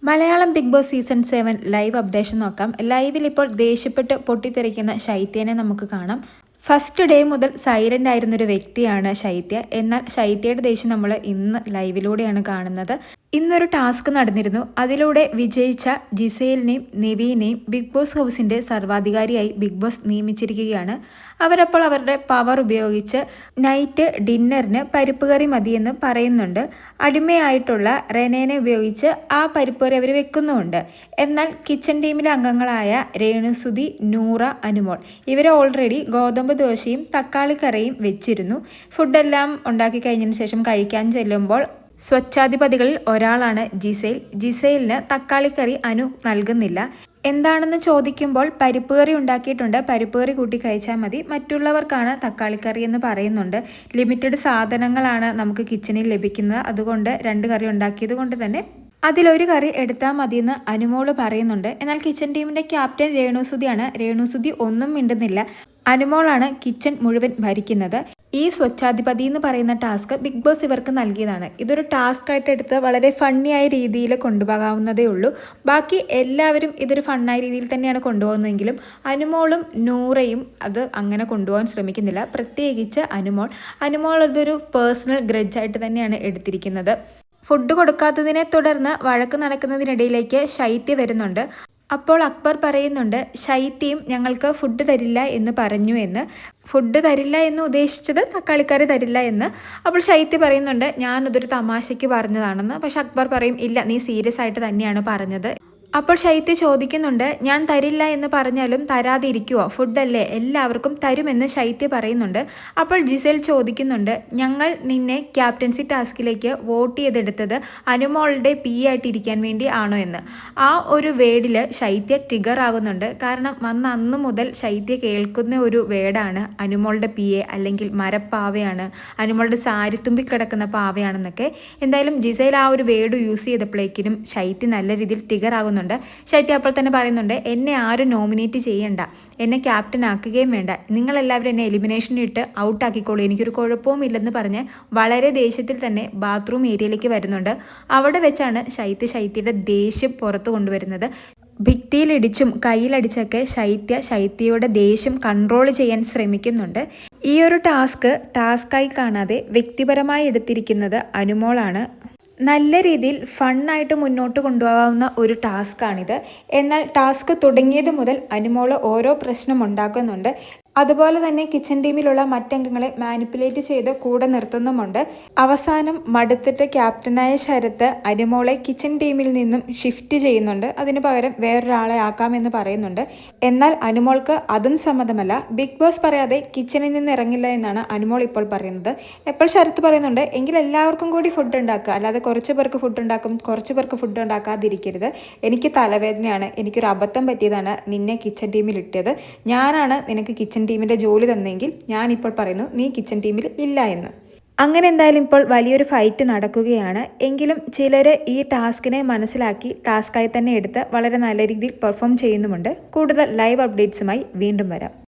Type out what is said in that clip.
Malayalam Bigg Boss season 7 live updation നോക്കാം. ലൈവിൽ ഇപ്പോൾ ദേഷ്യപ്പെട്ട് പൊട്ടിത്തെറിക്കുന്ന ശൈത്യനെ നമുക്ക് കാണാം. ഫസ്റ്റ് ഡേ മുതൽ സൈലന്റ് ആയിരുന്നൊരു വ്യക്തിയാണ് ശൈത്യ. എന്നാൽ ശൈത്യയുടെ ദേഷ്യം നമ്മൾ ഇന്ന് ലൈവിലൂടെയാണ് കാണുന്നത്. ഇന്നൊരു ടാസ്ക് നടന്നിരുന്നു. അതിലൂടെ വിജയിച്ച ജിസേലിനെയും നെവീനെയും ബിഗ് ബോസ് ഹൗസിന്റെ സർവാധികാരിയായി ബിഗ് ബോസ് നിയമിച്ചിരിക്കുകയാണ്. അവരപ്പോൾ അവരുടെ പവർ ഉപയോഗിച്ച് നൈറ്റ് ഡിന്നറിന് പരിപ്പ് കറി മതിയെന്ന് പറയുന്നുണ്ട്. അടിമയായിട്ടുള്ള റെനേനെ ഉപയോഗിച്ച് ആ പരിപ്പ് കറി അവർ വെക്കുന്നുമുണ്ട്. എന്നാൽ കിച്ചൺ ടീമിലെ അംഗങ്ങളായ രേണുസുതി, നൂറ, അനുമോൾ ഇവരെ ഓൾറെഡി ഗോതമ്പ് ദോശയും തക്കാളിക്കറിയും വെച്ചിരുന്നു. ഫുഡെല്ലാം ഉണ്ടാക്കി കഴിഞ്ഞതിന് ശേഷം കഴിക്കാൻ ചെല്ലുമ്പോൾ സ്വച്ഛാധിപതികളിൽ ഒരാളാണ് ജിസേൽ. ജിസേലിന് തക്കാളിക്കറി അനു നൽകുന്നില്ല. എന്താണെന്ന് ചോദിക്കുമ്പോൾ പരിപ്പ് കറി ഉണ്ടാക്കിയിട്ടുണ്ട്, പരിപ്പ് കറി കൂട്ടി കഴിച്ചാൽ മതി, മറ്റുള്ളവർക്കാണ് തക്കാളിക്കറി എന്ന് പറയുന്നുണ്ട്. ലിമിറ്റഡ് സാധനങ്ങളാണ് നമുക്ക് കിച്ചണിൽ ലഭിക്കുന്നത്, അതുകൊണ്ട് 2 കറി ഉണ്ടാക്കിയത് കൊണ്ട് തന്നെ അതിലൊരു കറി എടുത്താൽ മതിയെന്ന് അനുമോള് പറയുന്നുണ്ട്. എന്നാൽ കിച്ചൺ ടീമിന്റെ ക്യാപ്റ്റൻ രേണുസുതിയാണ്. രേണുസുതി ഒന്നും മിണ്ടുന്നില്ല. അനുമോളാണ് കിച്ചൺ മുഴുവൻ ഭരിക്കുന്നത്. ഈ സ്വച്ഛാധിപതി എന്ന് പറയുന്ന ടാസ്ക് ബിഗ് ബോസ് ഇവർക്ക് നൽകിയതാണ്. ഇതൊരു ടാസ്ക് ആയിട്ട് എടുത്ത് വളരെ ഫണ്ണിയായ രീതിയിൽ കൊണ്ടുപോകാവുന്നതേ ഉള്ളൂ. ബാക്കി എല്ലാവരും ഇതൊരു ഫണ്ണായ രീതിയിൽ തന്നെയാണ് കൊണ്ടുപോകുന്നതെങ്കിലും അനുമോളും നൂറയും അത് അങ്ങനെ കൊണ്ടുപോകാൻ ശ്രമിക്കുന്നില്ല. പ്രത്യേകിച്ച് അനുമോൾ അതൊരു പേഴ്സണൽ ഗ്രഡ്ജായിട്ട് തന്നെയാണ് എടുത്തിരിക്കുന്നത്. ഫുഡ് കൊടുക്കാത്തതിനെ തുടർന്ന് വഴക്ക് നടക്കുന്നതിനിടയിലേക്ക് ശൈത്യ വരുന്നുണ്ട്. അപ്പോൾ അക്ബർ പറയുന്നുണ്ട്, ശൈത്യയും ഞങ്ങൾക്ക് ഫുഡ് തരില്ല എന്ന് പറഞ്ഞു എന്ന്. ഫുഡ് തരില്ല എന്ന് ഉദ്ദേശിച്ചത് തക്കാളിക്കറി തരില്ല എന്ന്. അപ്പോൾ ശൈത്യ പറയുന്നുണ്ട്, ഞാനതൊരു തമാശയ്ക്ക് പറഞ്ഞതാണെന്ന്. പക്ഷെ അക്ബർ പറയും, ഇല്ല, നീ സീരിയസ് ആയിട്ട് തന്നെയാണ് പറഞ്ഞത്. അപ്പോൾ ശൈത്യ ചോദിക്കുന്നുണ്ട്, ഞാൻ തരില്ല എന്ന് പറഞ്ഞാലും തരാതിരിക്കുവോ? ഫുഡല്ലേ, എല്ലാവർക്കും തരുമെന്ന് ശൈത്യ പറയുന്നുണ്ട്. അപ്പോൾ ജിസേൽ ചോദിക്കുന്നുണ്ട്, ഞങ്ങൾ നിന്നെ ക്യാപ്റ്റൻസി ടാസ്കിലേക്ക് വോട്ട് ചെയ്തെടുത്തത് അനുമോളുടെ ആയിട്ടിരിക്കാൻ വേണ്ടി ആണോ എന്ന്. ആ ഒരു വേർഡിൽ ശൈത്യ ട്രിഗർ ആകുന്നുണ്ട്. കാരണം വന്ന അന്ന് മുതൽ ശൈത്യ കേൾക്കുന്ന ഒരു വേർഡാണ് അനുമോളുടെ അല്ലെങ്കിൽ മരപ്പാവയാണ്, അനുമോളുടെ സാരിത്തുമ്പി കിടക്കുന്ന പാവയാണെന്നൊക്കെ. എന്തായാലും ജിസേൽ ആ ഒരു വേർഡ് യൂസ് ചെയ്തപ്പോഴേക്കിനും ശൈത്യ നല്ല രീതിയിൽ ട്രിഗർ ആകുന്നുണ്ട്. ശൈത്യ അപ്പോൾ തന്നെ പറയുന്നുണ്ട്, എന്നെ ആരും നോമിനേറ്റ് ചെയ്യണ്ട, എന്നെ ക്യാപ്റ്റൻ ആക്കുകയും വേണ്ട, നിങ്ങളെല്ലാവരും എന്നെ എലിമിനേഷനിട്ട് ഔട്ടാക്കിക്കോളൂ, എനിക്കൊരു കുഴപ്പവും ഇല്ലെന്ന് പറഞ്ഞ് വളരെ ദേഷ്യത്തിൽ തന്നെ ബാത്റൂം ഏരിയയിലേക്ക് വരുന്നുണ്ട്. അവിടെ വെച്ചാണ് ശൈത്യയുടെ ദേഷ്യം പുറത്തു കൊണ്ടുവരുന്നത്. ഭിത്തിയിലിടിച്ചും കയ്യിലടിച്ചൊക്കെ ശൈത്യയുടെ ദേഷ്യം കൺട്രോൾ ചെയ്യാൻ ശ്രമിക്കുന്നുണ്ട്. ഈ ഒരു ടാസ്കായി കാണാതെ വ്യക്തിപരമായി എടുത്തിരിക്കുന്നത് അനുമോളാണ്. നല്ല രീതിയിൽ ഫണ്ണായിട്ട് മുന്നോട്ട് കൊണ്ടുപോകാവുന്ന ഒരു ടാസ്ക്കാണിത്. എന്നാൽ ടാസ്ക് തുടങ്ങിയത് മുതൽ അനുമോള് ഓരോ പ്രശ്നം ഉണ്ടാക്കുന്നുണ്ട്. അതുപോലെ തന്നെ കിച്ചൺ ടീമിലുള്ള മറ്റംഗങ്ങളെ മാനിപ്പുലേറ്റ് ചെയ്ത് കൂടെ നിർത്തുന്നുമുണ്ട്. അവസാനം മടുത്തിട്ട് ക്യാപ്റ്റനായ ശരത്ത് അനുമോളെ കിച്ചൺ ടീമിൽ നിന്നും ഷിഫ്റ്റ് ചെയ്യുന്നുണ്ട്. അതിന് പകരം വേറൊരാളെ ആക്കാമെന്ന് പറയുന്നുണ്ട്. എന്നാൽ അനുമോൾക്ക് അതും സമ്മതമല്ല. ബിഗ് ബോസ് പറയാതെ കിച്ചണിൽ നിന്ന് ഇറങ്ങില്ല എന്നാണ് അനുമോൾ ഇപ്പോൾ പറയുന്നത്. എപ്പോൾ ശരത്ത് പറയുന്നുണ്ട്, എങ്കിൽ എല്ലാവർക്കും കൂടി ഫുഡ് ഉണ്ടാക്കുക, അല്ലാതെ കുറച്ച് പേർക്ക് ഫുഡ് ഉണ്ടാക്കും, കുറച്ച് പേർക്ക് ഫുഡ് ഉണ്ടാക്കാതിരിക്കരുത്. എനിക്ക് തലവേദനയാണ്, എനിക്കൊരു അബദ്ധം പറ്റിയതാണ് നിന്നെ കിച്ചൺ ടീമിൽ ഇട്ടത്, ഞാനാണ് നിനക്ക് കിച്ചൺ ടീമിൻ്റെ ജോലി തന്നെങ്കിൽ ഞാനിപ്പോൾ പറയുന്നു നീ കിച്ചൺ ടീമിൽ ഇല്ല എന്ന്. അങ്ങനെ എന്തായാലും ഇപ്പോൾ വലിയൊരു ഫൈറ്റ് നടക്കുകയാണ്. എങ്കിലും ചിലർ ഈ ടാസ്കിനെ മനസ്സിലാക്കി ടാസ്കായി തന്നെ എടുത്ത് വളരെ നല്ല രീതിയിൽ പെർഫോം ചെയ്യുന്നുമുണ്ട്. കൂടുതൽ ലൈവ് അപ്ഡേറ്റ്സുമായി വീണ്ടും വരാം.